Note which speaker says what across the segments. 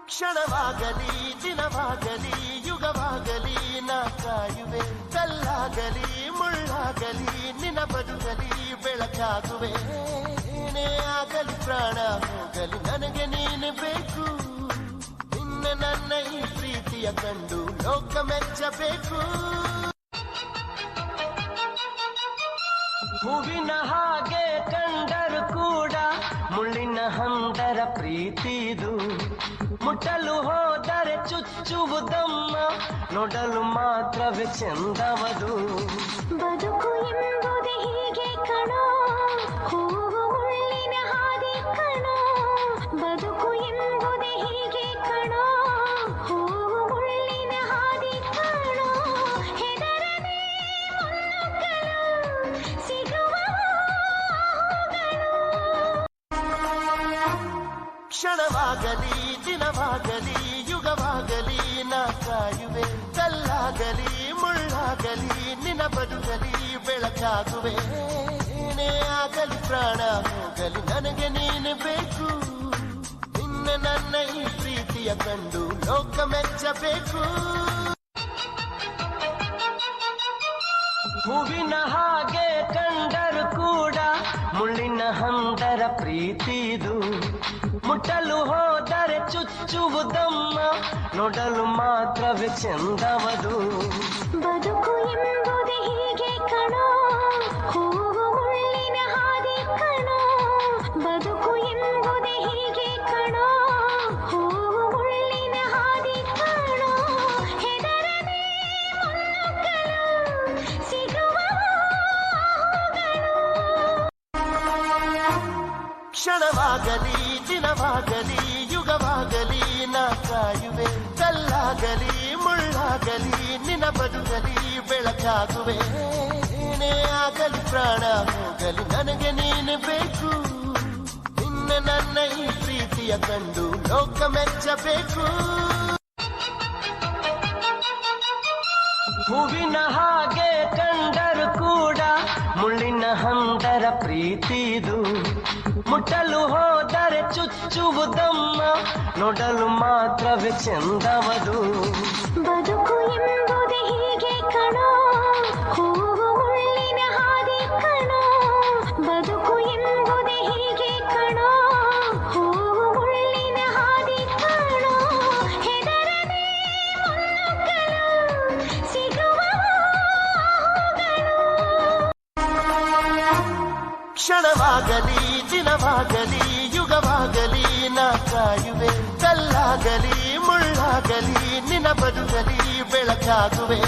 Speaker 1: ಕ್ಷಣವಾಗಲಿ ದಿನವಾಗಲಿ ಯುಗವಾಗಲಿ ನಾ ಕಾಯುವೆ ಕಲ್ಲಾಗಲಿ ಮುಳ್ಳಾಗಲಿ ನಿನ್ನ ಬದುಕಲಿ ಬೆಳಕಾಗುವೆ ಏನೇ ಆಗಲಿ ಪ್ರಾಣ ಹೋಗಲಿ ನನಗೆ ನೀನು ಬೇಕು ನಿನ್ನ ನನ್ನ ಈ ಪ್ರೀತಿಯ ಕಂಡು ಲೋಕ ಮೆಚ್ಚಬೇಕು ಹೂವಿನ ಹಾಗೆ ಕಂಡರು ಕೂಡ ಮುಳ್ಳಿನ ಹಂದರ ಪ್ರೀತಿದು ಮುಟ್ಟಲು ಹೋದರೆ ಚುಚ್ಚುವುದಮ್ಮ ನೋಡಲು ಮಾತ್ರವೇ ಚೆಂದವದು
Speaker 2: ಬದುಕು ಎಂಬುದೇ ಹೀಗೆ ಕಣೋ ಹೂವು ಮುಳ್ಳಿನ ಹಾದಿ ಕಣೋ ಬದುಕು ಎಂಬುದೇ ಹೀಗೆ ಕಣೋ ಹೂವು ಮುಳ್ಳಿನ ಹಾದಿ ಕಣೋ ಹೆದರದೆ ಮುನ್ನುಗ್ಗಲು ಸಿಗುವ
Speaker 1: ಕ್ಷಣವಾಗಲಿ ದಿನವಾಗಲಿ ಯುಗವಾಗಲಿ ನಾ ಕಾಯುವೆ ಕಲ್ಲಾಗಲಿ ಮುಳ್ಳಾಗಲಿ ನಿನ್ನ ಬದುಕಲಿ ಬೆಳಕಾಗುವೆ ಏನೇ ಆಗಲಿ ಪ್ರಾಣ ಹೋಗಲಿ ನನಗೆ ನೀನು ಬೇಕು ನಿನ್ನ ನನ್ನ ಈ ಪ್ರೀತಿಯ ಕಂಡು ಲೋಕ ಮೆಚ್ಚಬೇಕು ಹೂವಿನ ಹಾಗೆ ಕಂಡರು ಕೂಡ ಮುಳ್ಳಿನ ಹಂದರ ಪ್ರೀತಿದು ಮುಟ್ಟಲು ಹೋದರೆ ಚುಚ್ಚುವುದಮ್ಮ ನೋಡಲು ಮಾತ್ರವೇ ಚೆಂದವದು
Speaker 2: ಬದುಕು ಎಂಬುದೇ ಹೀಗೆ ಕಣೋ ಹೂವು ಮುಳ್ಳಿನ ಹಾದಿ ಕಣೋ ಬದುಕು ಎಂಬುದೇ ಹೀಗೆ ಕಣೋ ಹೂವು ಮುಳ್ಳಿನ ಹಾದಿ ಕಣೋ ಹೆದರದೆ ಮುನ್ನುಗ್ಗಲು ಸಿಗುವ
Speaker 1: ಕ್ಷಣವಾಗಲಿ ದಿನವಾಗಲಿ ಯುಗವಾಗಲಿ ನಾ ಕಾಯುವೆ ಕಲ್ಲಾಗಲಿ ಮುಳ್ಳಾಗಲಿ ನಿನ್ನ ಬದುಕಲಿ ಬೆಳಕಾಗುವೆ ಏನೇ ಆಗಲಿ ಪ್ರಾಣ ಹೋಗಲಿ ನನಗೆ ನೀನು ಬೇಕು ನಿನ್ನ ನನ್ನ ಈ ಪ್ರೀತಿಯ ಕಂಡು ಲೋಕ ಮೆಚ್ಚಬೇಕು ಹೂವಿನ ಹಾಗೆ ಕಂಡರು ಕೂಡ ಮುಳ್ಳಿನ ಹಂದರ ಪ್ರೀತಿದು ಮುಟ್ಟಲು ಹೋದರೆ ಚುಚ್ಚುವುದಮ್ಮ ನೋಡಲು ಮಾತ್ರವೇ ಚೆಂದವದು
Speaker 2: ಬದುಕು ಎಂಬುದೇ ಹೀಗೆ ಕಣೋ ಹೂವು ಮುಳ್ಳಿನ ಹಾದಿ ಕಣೋ ಬದುಕು ಎಂಬುದೇ ಹೀಗೆ ಕಣೋ ಹೂವು ಮುಳ್ಳಿನ ಹಾದಿ ಕಣೋ ಹೆದರದೆ ಮುನ್ನುಗ್ಗಲು ಸಿಗುವ
Speaker 1: ಕ್ಷಣವಾಗಲಿ ದಿನವಾಗಲಿ ಯುಗವಾಗಲಿ ನಾ ಕಾಯುವೆ ಕಲ್ಲಾಗಲಿ ಮುಳ್ಳಾಗಲಿ ನಿನ್ನ ಬದುಕಲಿ ಬೆಳಕಾಗುವೆ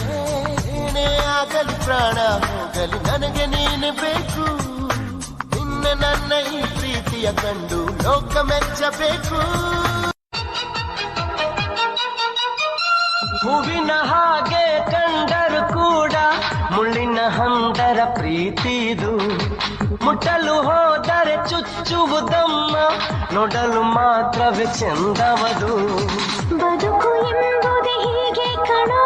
Speaker 1: ಏನೇ ಆಗಲಿ ಪ್ರಾಣ ಹೋಗಲಿ ನನಗೆ ನೀನು ಬೇಕು ನಿನ್ನ ನನ್ನ ಈ ಪ್ರೀತಿಯ ಕಂಡು ಲೋಕ ಮೆಚ್ಚಬೇಕು ಹೂವಿನ ಹಾಗೆ ಕಂಡರು ಕೂಡ ಮುಳ್ಳಿನ ಹಂದರ ಪ್ರೀತಿದು ಮುಟ್ಟಲು ಹೋದರೆ ಚುಚ್ಚುವುದಮ್ಮ ನೋಡಲು ಮಾತ್ರವೇ ಚೆಂದವದು
Speaker 2: ಬದುಕು ಎಂಬುದೇ ಹೀಗೆ ಕಣೋ